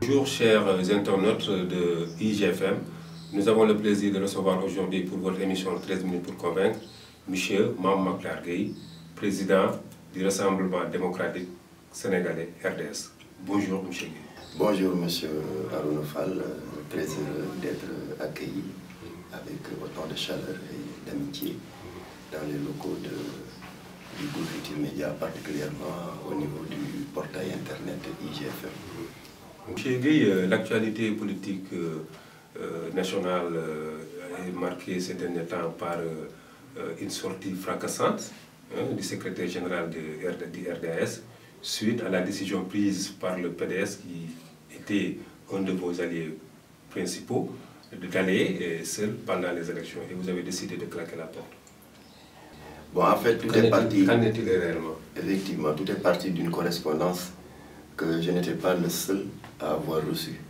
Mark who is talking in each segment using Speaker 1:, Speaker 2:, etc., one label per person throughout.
Speaker 1: Bonjour chers internautes de IGFM. Nous avons le plaisir de recevoir aujourd'hui pour votre émission 13 minutes pour convaincre M. Mame Mactar Gueye, président du Rassemblement démocratique sénégalais RDS. Bonjour M. Gueye.
Speaker 2: Bonjour M. Arouna Fall, très heureux d'être accueilli avec autant de chaleur et d'amitié dans les locaux du groupe Futurs Médias, particulièrement au niveau du portail internet IGFM.
Speaker 1: M. Gueye, l'actualité politique nationale est marquée ces derniers temps par une sortie fracassante du secrétaire général du RDS suite à la décision prise par le PDS qui était un de vos alliés principaux d'aller seul pendant les élections et vous avez décidé de claquer la porte.
Speaker 2: Bon, en fait, tout est parti.
Speaker 1: Qu'en est-il réellement?
Speaker 2: Effectivement, tout est parti d'une correspondance que je n'étais pas le seul à avoir reçue.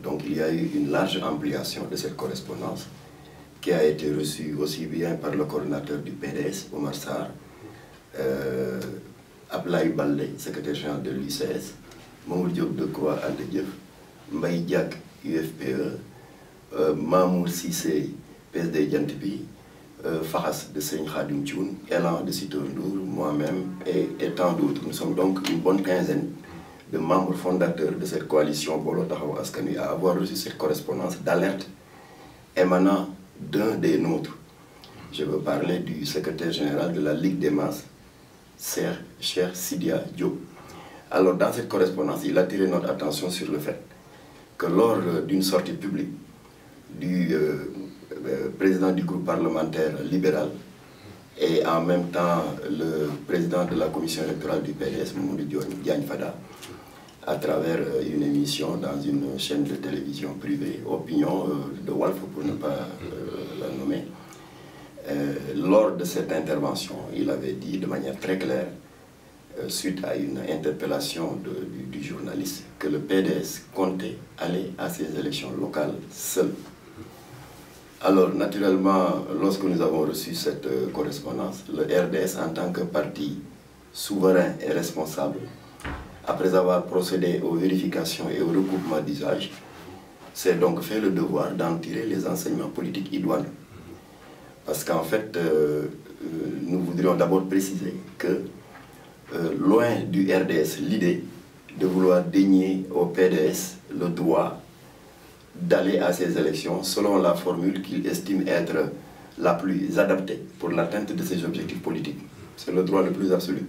Speaker 2: Donc il y a eu une large ampliation de cette correspondance qui a été reçue aussi bien par le coordinateur du PDS, Omar Sarr, Ablaye Baldé, secrétaire général de l'UCS, Mamour Diop Decroix Andedieuf, Mbaye Diak, UFPE, Mamour Cissé, PSD Djantibi, Fahas de Seigne Khadim Thioune, Elan de Sitor Ndour, moi-même et tant d'autres. Nous sommes donc une bonne quinzaine de membres fondateurs de cette coalition Bolo Taxawu Askan Wi à avoir reçu cette correspondance d'alerte émanant d'un des nôtres. Je veux parler du secrétaire général de la Ligue des Masses, Cheikh Sidia Diop. Alors dans cette correspondance, il a attiré notre attention sur le fait que lors d'une sortie publique du président du groupe parlementaire libéral et en même temps le président de la commission électorale du PDS, Mamadou Diagne Fada, à travers une émission dans une chaîne de télévision privée, Opinion de Walf pour ne pas la nommer. Lors de cette intervention, il avait dit de manière très claire, suite à une interpellation du journaliste, que le PDS comptait aller à ces élections locales seul. Alors, naturellement, lorsque nous avons reçu cette correspondance, le RDS, en tant que parti souverain et responsable, après avoir procédé aux vérifications et au recoupement d'usage, s'est donc fait le devoir d'en tirer les enseignements politiques idoines. Parce qu'en fait, nous voudrions d'abord préciser que, loin du RDS, l'idée de vouloir dénier au PDS le droit d'aller à ces élections selon la formule qu'il estime être la plus adaptée pour l'atteinte de ses objectifs politiques. C'est le droit le plus absolu.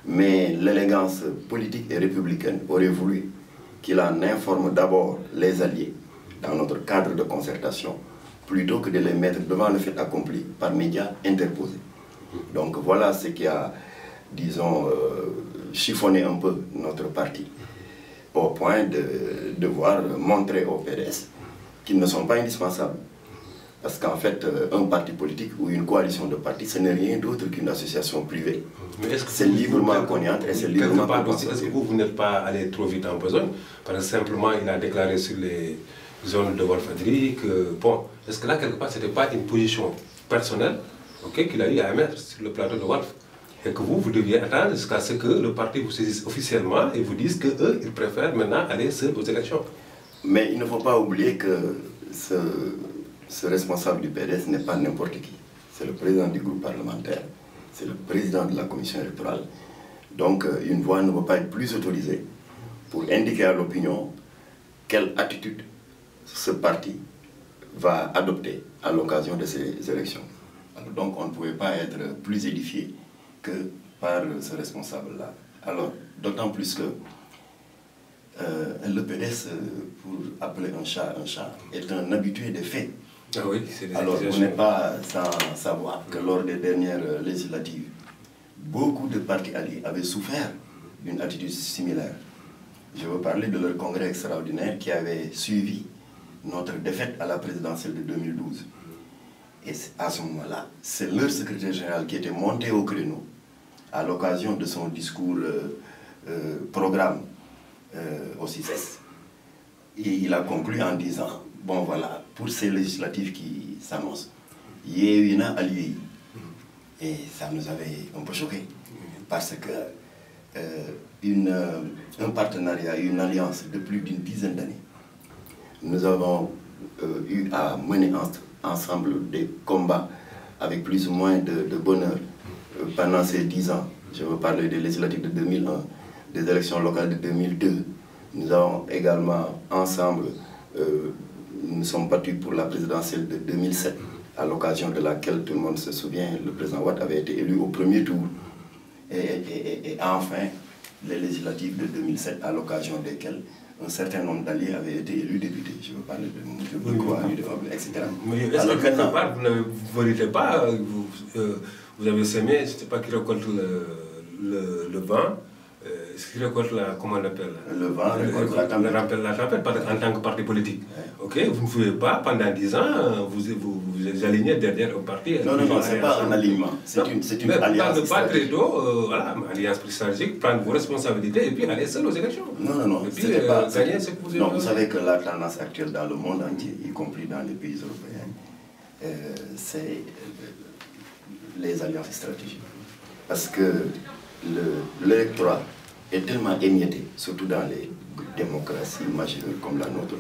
Speaker 2: Mais l'élégance politique et républicaine aurait voulu qu'il en informe d'abord les alliés dans notre cadre de concertation plutôt que de les mettre devant le fait accompli par médias interposés. Donc voilà ce qui a, disons, chiffonné un peu notre parti, au point de devoir montrer au PDS qu'ils ne sont pas indispensables. Parce qu'en fait, un parti politique ou une coalition de partis, ce n'est rien d'autre qu'une association privée. C'est librement cognante et c'est librement compensé.
Speaker 1: Est-ce que vous n'êtes pas allé trop vite en besogne? Parce que simplement, il a déclaré sur les zones de Walfadjri que, bon, est-ce que là, quelque part, ce n'était pas une position personnelle qu'il a eu à mettre sur le plateau de Walf? Et que vous deviez attendre jusqu'à ce que le parti vous saisisse officiellement et vous dise qu'eux, ils préfèrent maintenant aller seuls aux élections.
Speaker 2: Mais il ne faut pas oublier que ce responsable du PDS n'est pas n'importe qui. C'est le président du groupe parlementaire, c'est le président de la commission électorale. Donc une voix ne peut pas être plus autorisée pour indiquer à l'opinion quelle attitude ce parti va adopter à l'occasion de ces élections. Alors, donc on ne pouvait pas être plus édifié que par ce responsable-là. Alors, d'autant plus que le PDS, pour appeler un chat, est un habitué des faits.
Speaker 1: Ah oui, c'est des
Speaker 2: Alors, vous n'êtes pas sans savoir que lors des dernières législatives, beaucoup de partis alliés avaient souffert d'une attitude similaire. Je veux parler de leur congrès extraordinaire qui avait suivi notre défaite à la présidentielle de 2012. Et à ce moment-là, c'est leur secrétaire général qui était monté au créneau à l'occasion de son discours programme au CICES. Et il a conclu en disant, bon voilà, pour ces législatives qui s'annoncent, il y a eu une alliée. Et ça nous avait un peu choqué. Parce que un partenariat, une alliance de plus d'une dizaine d'années. Nous avons eu à mener ensemble des combats avec plus ou moins de bonheur pendant ces 10 ans. Je veux parler des législatives de 2001, des élections locales de 2002. Nous avons également ensemble, nous sommes battus pour la présidentielle de 2007, à l'occasion de laquelle tout le monde se souvient, le président Wade avait été élu au premier tour. Et enfin, les législatives de 2007, à l'occasion desquelles un certain nombre d'alliés avaient été élus députés. Je veux parler de M. Bekwa, etc.
Speaker 1: Mais est-ce que quelque part, vous ne volitez pas, vous avez semé, je ne sais pas qui récolte le vent, ce qui récolte la, comment on appelle?
Speaker 2: Le vent récolte la tempête.
Speaker 1: En tant que parti politique. Ok, vous ne pouvez pas, pendant 10 ans, vous alignez derrière un parti.
Speaker 2: Non, ce n'est pas un alignement, c'est une alliance stratégique.
Speaker 1: Voilà, alliance stratégique, prendre vos responsabilités et puis aller seul aux élections.
Speaker 2: Non,
Speaker 1: et puis gagner ce que vous avez.
Speaker 2: Non, vous savez que la tendance actuelle dans le monde entier, y compris dans les pays européens, c'est les alliances stratégiques. Parce que l'électorat est tellement émietté, surtout dans les démocraties majeures comme la nôtre,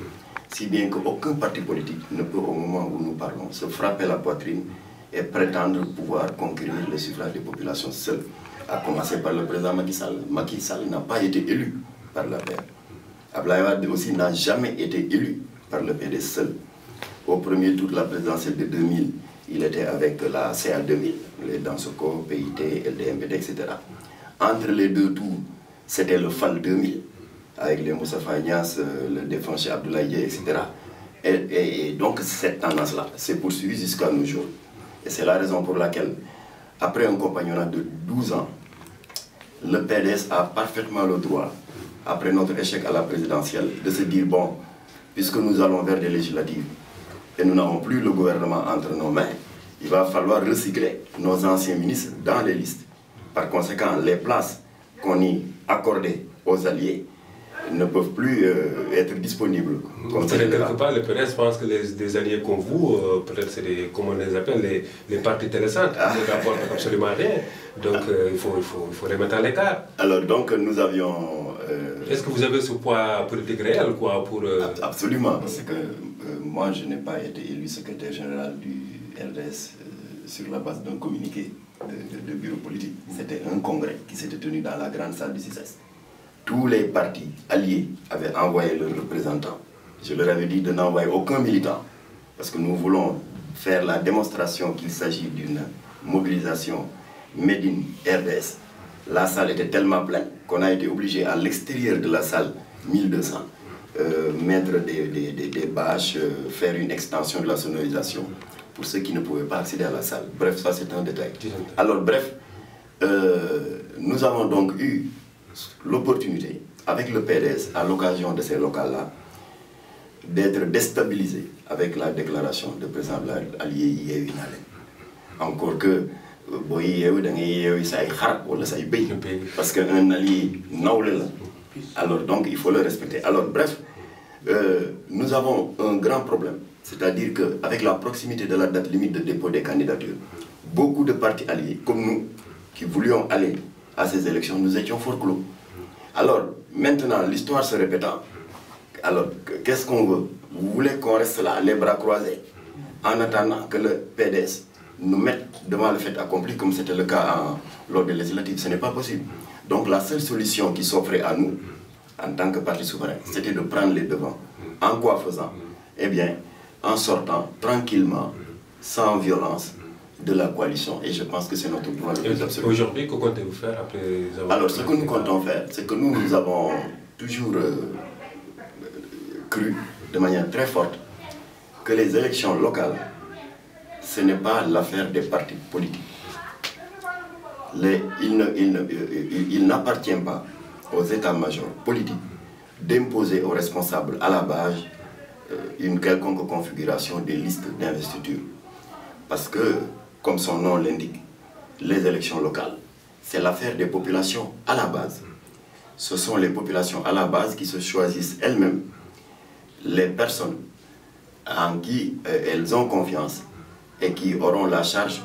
Speaker 2: si bien qu'aucun parti politique ne peut, au moment où nous parlons, se frapper la poitrine et prétendre pouvoir conquérir le suffrage des populations seul, à commencer par le président Macky Sall. Macky Sall n'a pas été élu par la paix. Abdoulaye Wade aussi n'a jamais été élu par le PDS seul. Au premier tour de la présidentielle de 2000, il était avec la CA 2000, les Dansoko, PIT, LDMPT, etc. Entre les deux tours, c'était le FAL 2000, avec les Moussa Fagnas, le défunt Cheikh Abdoulaye, etc. Et donc cette tendance-là s'est poursuivie jusqu'à nos jours. Et c'est la raison pour laquelle, après un compagnonnat de 12 ans, le PDS a parfaitement le droit, après notre échec à la présidentielle, de se dire, bon, puisque nous allons vers des législatives, et nous n'avons plus le gouvernement entre nos mains, il va falloir recycler nos anciens ministres dans les listes. Par conséquent, les places qu'on y accordait aux alliés ne peuvent plus être disponibles.
Speaker 1: Quelque part, le PDS pense que des alliés comme vous, peut-être c'est des, comment on les appelle, les partis télécentres, qui ne rapportent absolument rien. Donc il faut les mettre à l'écart.
Speaker 2: Alors donc nous avions...
Speaker 1: Est-ce que vous avez ce poids politique réel quoi, pour...
Speaker 2: Absolument, parce que moi je n'ai pas été élu secrétaire général du RDS sur la base d'un communiqué de bureau politique. C'était un congrès qui s'était tenu dans la grande salle du CICES. Tous les partis alliés avaient envoyé leurs représentants. Je leur avais dit de n'envoyer aucun militant, parce que nous voulons faire la démonstration qu'il s'agit d'une mobilisation made in RDS. La salle était tellement pleine qu'on a été obligé à l'extérieur de la salle 1200 mettre des bâches, faire une extension de la sonorisation pour ceux qui ne pouvaient pas accéder à la salle. Bref, ça c'est un détail. Alors bref, nous avons donc eu l'opportunité, avec le PDS, à l'occasion de ces locales-là, d'être déstabilisés avec la déclaration de président allié Yewwi Nalen. Encore que, parce qu'un allié nawle, alors donc il faut le respecter. Alors bref, nous avons un grand problème, c'est-à-dire qu'avec la proximité de la date limite de dépôt des candidatures, beaucoup de partis alliés, comme nous, qui voulions aller à ces élections, nous étions fort clos. Alors, maintenant, l'histoire se répétant, alors, qu'est-ce qu'on veut? Vous voulez qu'on reste là, les bras croisés, en attendant que le PDS nous mette devant le fait accompli, comme c'était le cas lors des législatives? Ce n'est pas possible. Donc, la seule solution qui s'offrait à nous, en tant que parti souverain, c'était de prendre les devants. En quoi faisant? Eh bien, en sortant tranquillement, sans violence, de la coalition, et je pense que c'est notre droit le plus absolu.
Speaker 1: Aujourd'hui, que comptez-vous faire après avoir...
Speaker 2: Alors, ce que nous comptons faire, c'est que nous avons toujours cru de manière très forte que les élections locales, ce n'est pas l'affaire des partis politiques. Il n'appartient pas aux états-majors politiques d'imposer aux responsables à la base une quelconque configuration des listes d'investiture. Parce que, comme son nom l'indique, les élections locales, c'est l'affaire des populations à la base. Ce sont les populations à la base qui se choisissent elles-mêmes les personnes en qui elles ont confiance et qui auront la charge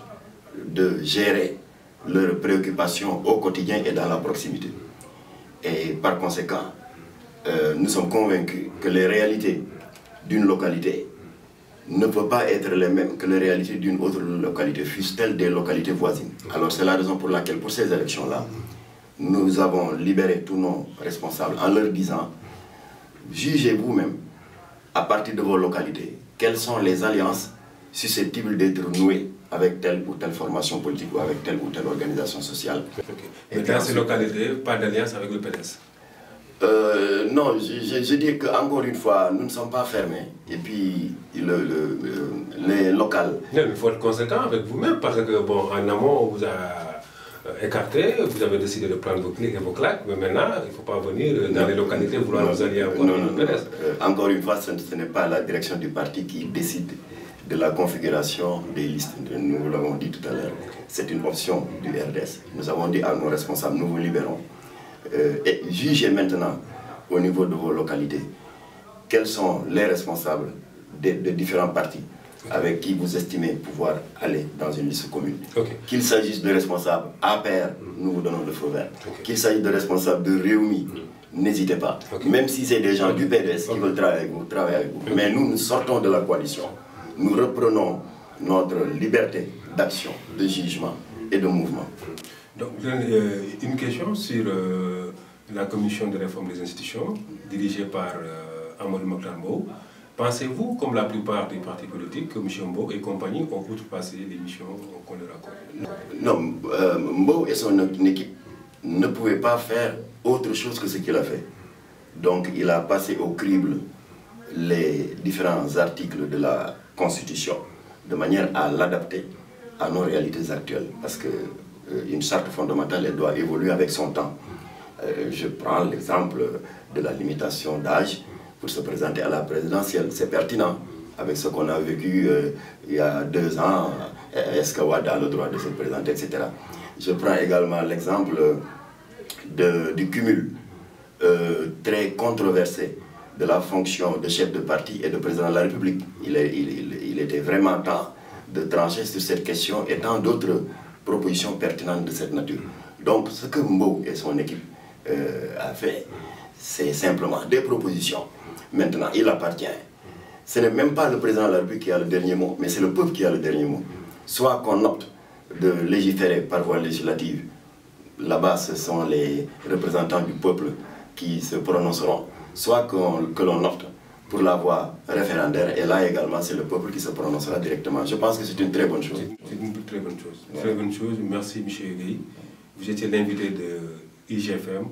Speaker 2: de gérer leurs préoccupations au quotidien et dans la proximité. Et par conséquent, nous sommes convaincus que les réalités d'une localité ne peuvent pas être les mêmes que les réalités d'une autre localité, fussent-elles des localités voisines. Alors c'est la raison pour laquelle, pour ces élections-là, nous avons libéré tous nos responsables en leur disant, jugez vous-même, à partir de vos localités, quelles sont les alliances susceptibles d'être nouées avec telle ou telle formation politique ou avec telle ou telle organisation sociale.
Speaker 1: Et dans ces localités, pas d'alliance avec le PDS?
Speaker 2: Non, je dis qu'encore une fois, nous ne sommes pas fermés. Et puis, les locales...
Speaker 1: Non, il faut être conséquent avec vous-même parce que, bon, en amont, on vous a écarté, vous avez décidé de prendre vos clics et vos claques, mais maintenant, il ne faut pas venir dans les localités vouloir vous allier encore avec le PDS.
Speaker 2: Encore une fois, ce n'est pas la direction du parti qui décide de la configuration des listes. Nous l'avons dit tout à l'heure, c'est une option du RDS. Nous avons dit à nos responsables, nous vous libérons. Et jugez maintenant, au niveau de vos localités, quels sont les responsables de différents partis avec qui vous estimez pouvoir aller dans une liste commune. Qu'il s'agisse de responsables APR, nous vous donnons le feu vert. Qu'il s'agisse de responsables de Réumi, n'hésitez pas. Même si c'est des gens du PDS qui veulent travailler avec vous. Mais nous sortons de la coalition. Nous reprenons notre liberté d'action, de jugement et de mouvement.
Speaker 1: Donc, une question sur la commission de réforme des institutions, dirigée par Amadou Mokhtar Mbow. Pensez-vous, comme la plupart des partis politiques, que M. Mbow et compagnie ont outrepassé les missions qu'on leur accorde?
Speaker 2: Non, Mbow et son équipe ne pouvaient pas faire autre chose que ce qu'il a fait. Donc, il a passé au crible les différents articles de la Constitution, de manière à l'adapter à nos réalités actuelles. Parce qu'une charte fondamentale, elle doit évoluer avec son temps. Je prends l'exemple de la limitation d'âge pour se présenter à la présidentielle. C'est pertinent avec ce qu'on a vécu il y a 2 ans. Est-ce que Wade a le droit de se présenter, etc. Je prends également l'exemple du cumul très controversé de la fonction de chef de parti et de président de la République. Il était vraiment temps de trancher sur cette question et tant d'autres propositions pertinentes de cette nature. Donc ce que Mbow et son équipe a fait, c'est simplement des propositions. Maintenant, il appartient. Ce n'est même pas le président de la République qui a le dernier mot, mais c'est le peuple qui a le dernier mot. Soit qu'on opte de légiférer par voie législative, là-bas ce sont les représentants du peuple qui se prononceront, soit que l'on opte pour la voie référendaire, et là également c'est le peuple qui se prononcera directement. Je pense que c'est une très bonne chose.
Speaker 1: C'est une très bonne chose. Ouais. Très bonne chose. Merci M. Gueye. Vous étiez l'invité de IGFM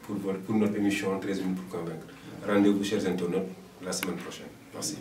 Speaker 1: pour notre émission 13 minutes pour convaincre. Rendez-vous chers internautes la semaine prochaine. Merci.